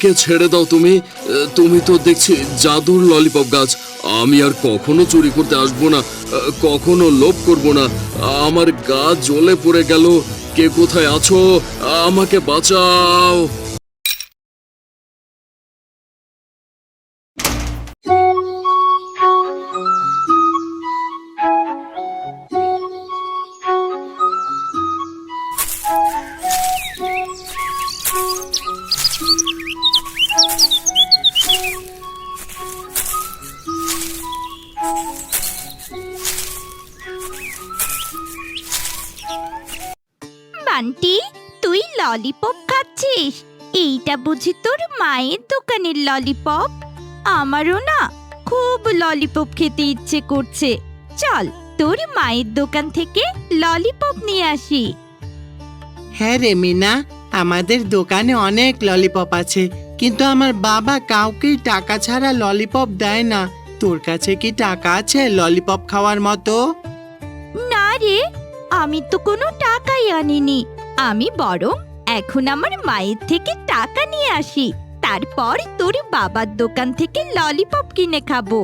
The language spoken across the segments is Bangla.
কে ছেড়ে দাও তুমি। তুমি তো দেখছি জাদুর ললিপপ গাছ। আমি আর কখনো চুরি করতে আসবো না, কখনো লোভ করব না। আমার গা জ্বলে পড়ে গেল। কে কোথায় আছো? আমাকে বাঁচাও। বান্টি, তুই ললিপপ খাচ্ছিস? এইটা বুঝি তোর মায়ের দোকানের ললিপপ? আমারও না খুব ললিপপ খেতে ইচ্ছে করছে। চল তোর মায়ের দোকান থেকে ললিপপ নিয়ে আসি। হ্যাঁ রে মিনা, আমাদের দোকানে অনেক ললিপপ আছে, কিন্তু আমার বাবা কাউকেই টাকা ছাড়া ললিপপ দেয় না। তোর কাছে কি টাকা আছে ললিপপ খাওয়ার মতো? না রে, আমি তো কোনো টাকাই আনিনি। আমি বরং এখন আমার মায়ের থেকে টাকা নিয়ে আসি, তারপর তোর বাবার দোকান থেকে ললিপপ কিনে খাবো।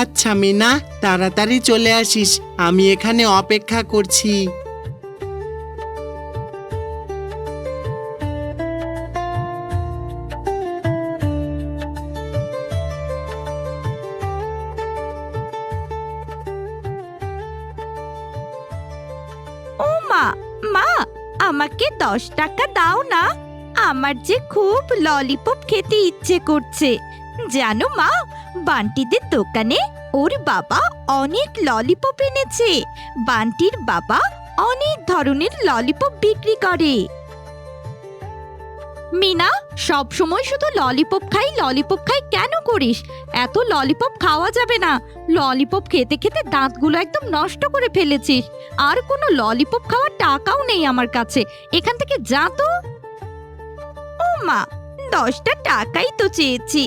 আচ্ছা মিনা, তাড়াতাড়ি চলে আসিস, আমি এখানে অপেক্ষা করছি। ও মা, মা, আমাকে 10 টাকা দাও না। আমার যে খুব ললিপপ খেতে ইচ্ছে করছে। জানো মা, বান্টিদের দোকানে ওর বাবা অনেক ললিপপ এনেছে। বান্টির বাবা অনেক ধরনের ললিপপ বিক্রি করে। মিনা, সব সময় শুধু ললিপপ খাই কেন করিস? এত ললিপপ খাওয়া যাবে না। ললিপপ খেতে খেতে দাঁতগুলো একদম নষ্ট করে ফেলেছিস। আর কোনো ললিপপ খাওয়ার টাকাও নেই আমার কাছে। এখান থেকে যা তো। ও মা, 10টা টাকাই তো চেয়েছি,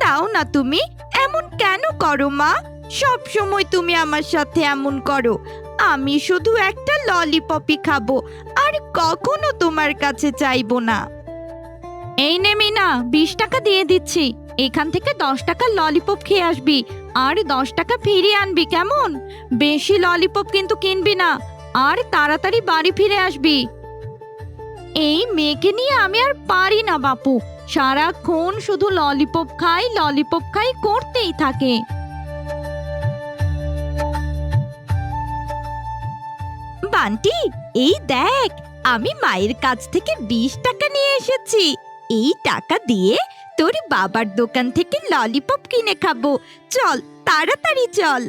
দাও না তুমি। এমন কেন করো মা? সব সময় তুমি আমার সাথে এমন করো। আমি শুধু একটা ললিপপই খাবো, আর কখনো তোমার কাছে চাইবো না। এই নে মিনা, 20 টাকা দিয়ে দিচ্ছি। এখান থেকে 10 টাকা ললিপপ খেয়ে আসবি, আর 10 টাকা ফিরিয়ে আনবি, কেমন? বেশি ললিপপ কিন্তু কিনবি না, আর তাড়াতাড়ি বাড়ি ফিরে আসবি। এই মেয়েকে নিয়ে আমি আর পারি না বাপু। সারাক্ষণ শুধু ললিপপ খাই করতেই থাকে। বান্টি, এই দেখ, আমি মায়ের কাছ থেকে 20 টাকা নিয়ে এসেছি। এই টাকা দিয়ে তোর বাবার দোকান থেকে ললিপপ কিনে খাবো। চল, তাড়াতাড়ি চল।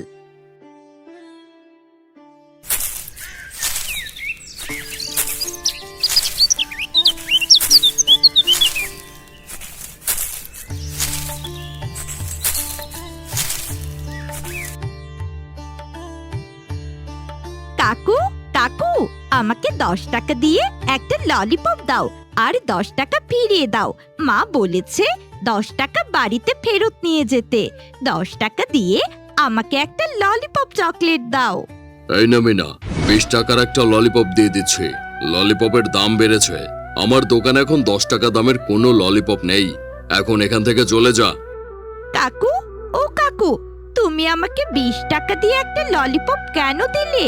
কাকু, কাকু, আমাকে 10 টাকা দিয়ে একটা ললিপপ দাও, আর 10 টাকা ফিরিয়ে দাও। মা বলেছে 10 টাকা বাড়িতে ফেরত নিয়ে যেতে। 10 টাকা দিয়ে আমাকে একটা ললিপপ চকলেট দাও। এই না মিনা, 20 টাকার একটা ললিপপ দিয়ে দিচ্ছি। ললিপপের দাম বেড়েছে। আমার দোকানে এখন 10 টাকা দামের কোনো ললিপপ নেই। এখন এখান থেকে চলে যা। কাকু, ও কাকু, তুমি আমাকে 20 টাকা দিয়ে একটা ললিপপ কেন দিলে?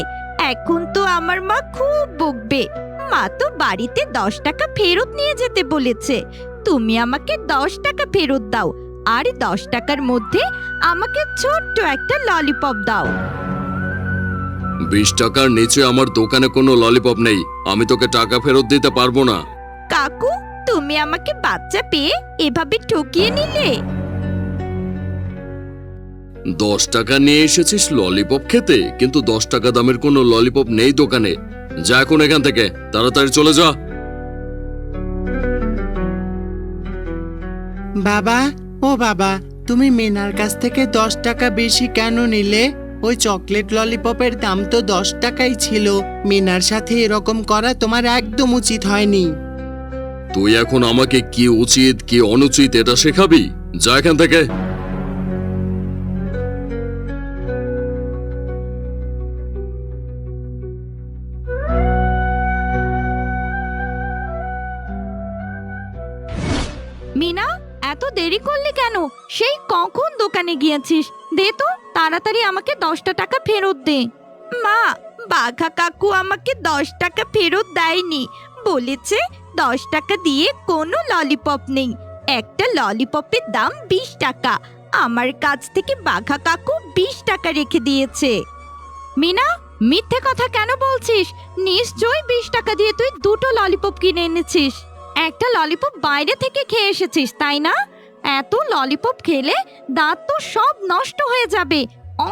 এখন তো আমার মা খুব বকবে। মা তো বাড়িতে 10 টাকা ফেরত নিয়ে যেতে বলেছে। তুমি আমাকে 10 টাকা ফেরত দাও, আর 10 টাকার মধ্যে আমাকে ছোট্ট একটা ললিপপ দাও। 20 টাকার নিচে আমার দোকানে কোনো ললিপপ নেই। আমি তোকে টাকা ফেরত দিতে পারবো না। কাকু, তুমি আমাকে বাচ্চা পেয়ে এভাবে ঠকিয়ে নিলে। 10 টাকা নিয়ে এসেছিস ললিপপ খেতে, কিন্তু 10 টাকা দামের কোনো ললিপপ নেই দোকানে। যা এখন এখান থেকে, তাড়াতাড়ি চলে যা। বাবা, ও বাবা, তুমি মিনার কাছ থেকে 10 টাকা বেশি কেন নিলে? ওই চকলেট ললিপপের দাম তো 10 টাকাই ছিল। মিনার সাথে এরকম করা তোমার একদম উচিত হয়নি। তুই এখন আমাকে কি উচিত কি অনুচিত এটা শেখাবি? যা এখান থেকে। মিনা, এত দেরি করলি কেন? সেই কখন দোকানে গিয়েছিস? দে তো তাড়াতাড়ি আমাকে 10টা টাকা ফেরত দে। মা, বাঘা কাকু আমাকে 10 টাকা ফেরত দেয়নি, বলেছে 10 টাকা দিয়ে কোনো ললিপপ নেই, একটা ললিপপের দাম 20 টাকা। আমার কাছ থেকে বাঘা কাকু 20 টাকা রেখে দিয়েছে। মিনা, মিথ্যে কথা কেন বলছিস? নিশ্চয়ই 20 টাকা দিয়ে তুই 2টো ললিপপ কিনে এনেছিস। একটা ললিপপ বাইরে থেকে খেয়ে এসেছিস, তাই না? এত ললিপপ খেলে দাঁত তো সব নষ্ট হয়ে যাবে।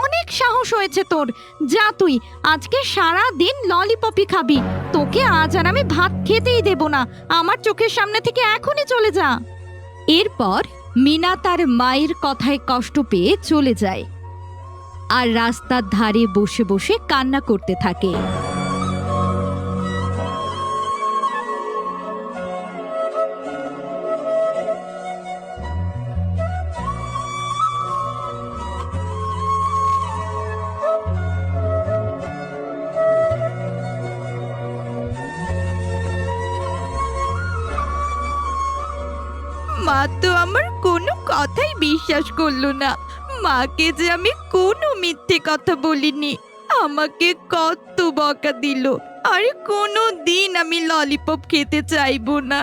অনেক সাহস হয়েছে তোর। যা, তুই আজকে সারা দিন ললিপপই খাবি। তোকে আজ আর আমি ভাত খেতেই দেব না। আমার চোখের সামনে থেকে এখনই চলে যা। এরপর মিনা তার মায়ের কথায় কষ্ট পেয়ে চলে যায় আর রাস্তার ধারে বসে বসে কান্না করতে থাকে। মা তো আমার কোনো কথাই বিশ্বাস করলো না। মাকে যে আমি কোনো মিথ্যে কথা বলিনি, আমাকে কত বকা দিল। আর কোনো দিন আমি ললিপপ খেতে চাইবো না।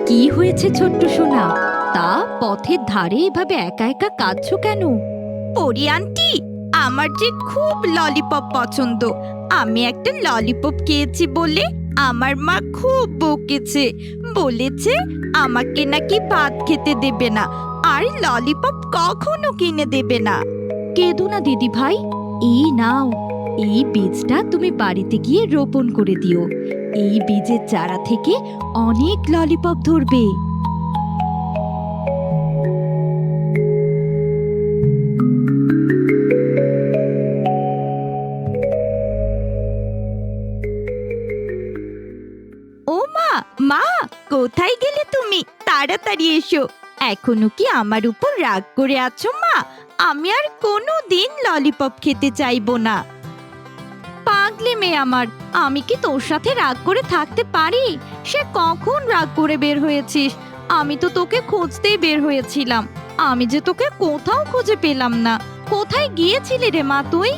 কি হয়েছে ছোট্ট সোনা? তা পথের ধারে এভাবে একা একা কাঁদছো কেন? পরি আন্টি, আমার যে খুব ললিপপ পছন্দ। আমি একটা ললিপপ খেয়েছি বলে আমার মা খুব বকেছে। বলেছে আমাকে নাকি ভাত খেতে দেবে না, আর ললিপপ কখনো কিনে দেবে না। কেঁদো না দিদি ভাই, এই নাও, এই বীজটা তুমি বাড়িতে গিয়ে রোপণ করে দিও। এই বীজের চারা থেকে অনেক ললিপপ ধরবে। ও মা, মা, কোথায় গেলে তুমি? তাড়াতাড়ি এসো। এখনো কি আমার উপর রাগ করে আছো মা? আমি আর কোনো দিন ললিপপ খেতে চাইবো না। পাগলি মেয়ে আমার, আমি কি তোর সাথে রাগ করে থাকতে পারি? সে কখন রাগ করে বের হয়েছিস? আমি তো তোকে খুঁজতেই বের হয়েছিলাম। আমি যে তোকে কোথাও খুঁজে পেলাম না। কোথায় গিয়েছিলি রে মা তুই?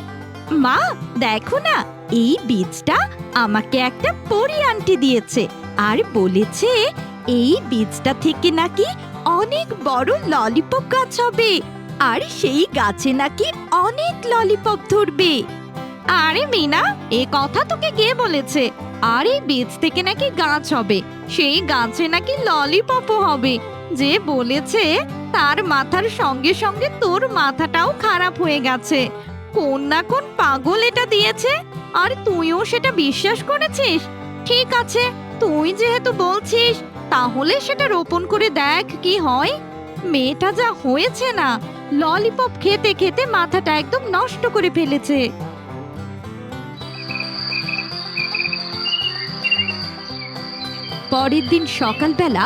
মা, দেখো না, এই বীজটা আমাকে একটা পরী আন্টি দিয়েছে আর বলেছে এই বীজটা থেকে নাকি অনেক বড় ললিপপ গাছ হবে, আর সেই গাছে নাকি অনেক ললিপপ ধরবে। আরে মিনা, এ কথা তোকে কে বলেছে? আর এই বীজ থেকে নাকি গাছ হবে, সেই গাছে নাকি ললিপপও হবে। যে বলেছে তার মাথার সঙ্গে সঙ্গে তোর মাথাটাও খারাপ হয়ে গেছে। কোন না কোন পাগল এটা দিয়েছে, আর তুইও সেটা বিশ্বাস করেছিস। ঠিক আছে, তুই যেহেতু বলছিস, তাহলে সেটা রোপণ করে দেখ কি হয়। মেয়েটা যা হয়েছে না, ললিপপ খেতে খেতে মাথাটা একদম নষ্ট করে ফেলেছে। পরের দিন সকালবেলা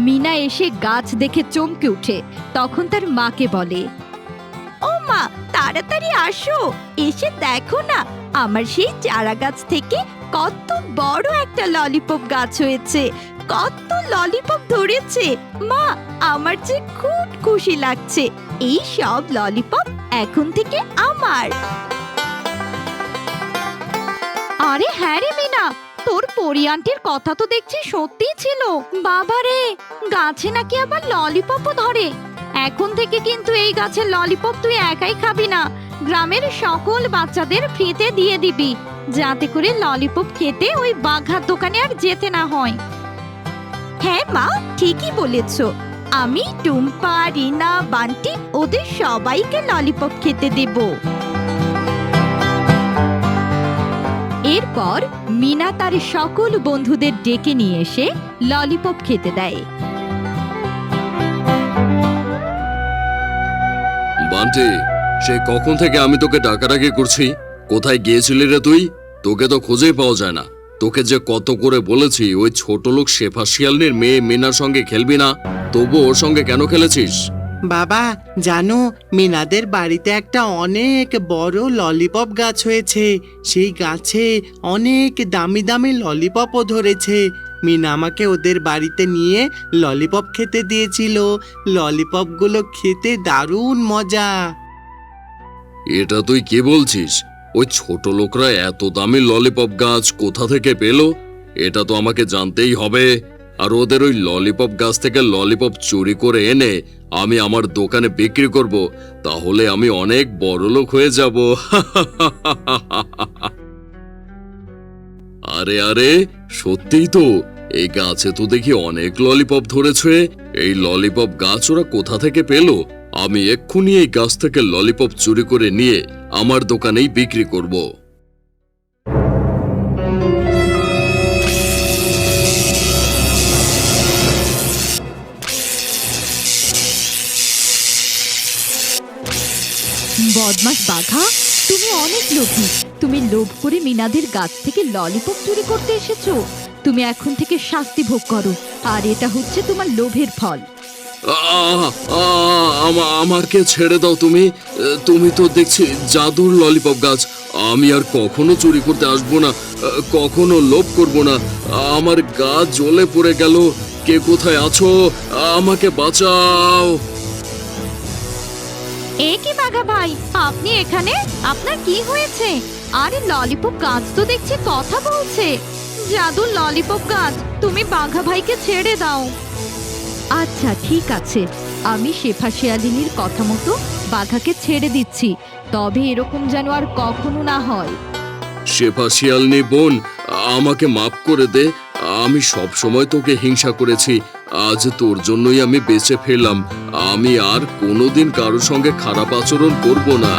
মিনা এসে গাছ দেখে চমকে উঠে। তখন তার মাকে বলে, ও মা, তাড়াতাড়ি আসো, এসে দেখো না আমার সেই চারা গাছ থেকে কত বড় একটা ললিপপ গাছ হয়েছে, কত ললিপপ ধরেছে। মা, আমার যে খুব খুশি লাগছে। এই সব ললিপপ এখন থেকে আমার। আরে হ্যাঁ রে মিনা, তোর পরী আন্টির কথা তো দেখছি সত্যি ছিল। বাবারে, গাছে নাকি আবার ললিপপও ধরে। এখন থেকে কিন্তু এই গাছের ললিপপ তুই একাই খাবি না, গ্রামের সকল বাচ্চাদের ফ্রিতে দিয়ে দিবি, যাতে করে ললিপপ খেতে ওই বাঘার দোকানে আর যেতে না হয়। হ্যাঁ মা, ঠিকই বলেছ। আমি টুম্পা, রিনা, বান্টি ওদের সবাইকে ললিপপ খেতে দেব। এরপর মিনা তার সকল বন্ধুদের ডেকে নিয়ে এসে ললিপপ খেতে দেয়। বান্টি, সে কখন থেকে আমি তোকে ডাকাডাকি করছি। কোথায় গিয়েছিলি রে তুই? তোকে তো খুঁজেই পাওয়া যায় না। তোকে যে কত করে বলেছি ওই ছোট লোক শেফা শিয়ালনির মেয়ে মিনার সঙ্গে খেলবি না, তবু ওর সঙ্গে কেন খেলেছিস? বাবা জানো, মিনাদের বাড়িতে একটা অনেক বড় ললিপপ গাছ হয়েছে। সেই গাছে অনেক দামি দামি ললিপপও ধরেছে। মিনা আমাকে ওদের বাড়িতে নিয়ে ললিপপ খেতে দিয়েছিল। ললিপপগুলো খেতে দারুণ মজা। এটা তুই কি বলছিস? ওই ছোট লোকরা এত দামি ললিপপ গাছ কোথা থেকে পেলো? এটা তো আমাকে জানতেই হবে। আর ওদের ওই ললিপপ গাছ থেকে ললিপপ চুরি করে এনে আমি আমার দোকানে বিক্রি করব, তাহলে আমি অনেক বড় লোক হয়ে যাব। আরে আরে, সত্যিই তো, এই গাছে তো দেখি অনেক ললিপপ ধরেছে। এই ললিপপ গাছ ওরা কোথা থেকে পেলো? আমি এক্ষুনি এই গাছ থেকে ললিপপ চুরি করে নিয়ে আমার দোকানেই বিক্রি করব। বদমাস বাঘা, তুমি অনেক লোভী। তুমি লোভ করে মিনাদের গাছ থেকে ললিপপ চুরি করতে এসেছো। তুমি এখন থেকে শাস্তি ভোগ করো, আর এটা হচ্ছে তোমার লোভের ফল। আমাকে ছেড়ে দাও তুমি। তুমি তো দেখছি জাদুর ললিপপ গাছ। আমি আর কখনো চুরি করতে আসবো না, কখনো লোভ করব না। আমার গা জ্বলে পড়ে গেল। কে কোথায় আছো? আমাকে বাঁচাও। এ কি বাঘা ভাই, আপনি এখানে? আপনার কি হয়েছে? আরে ললিপপ গাছ তো দেখছি কথা বলছে। জাদুর ললিপপ গাছ, তুমি বাঘা ভাইকে ছেড়ে দাও। আচ্ছা ঠিক আছে, আমি শেফা শিয়ালিনীর কথা মতো বাঘাকে ছেড়ে দিচ্ছি, তবে এরকম যেন আর কখনো না হয়। শেফা শিয়ালনি বোন, আমাকে মাফ করে দে। আমি সব সময় তোকে হিংসা করেছি। আজ তোর জন্যই আমি বেঁচে ফেললাম। আমি আর কোনোদিন কারোর সঙ্গে খারাপ আচরণ করব না।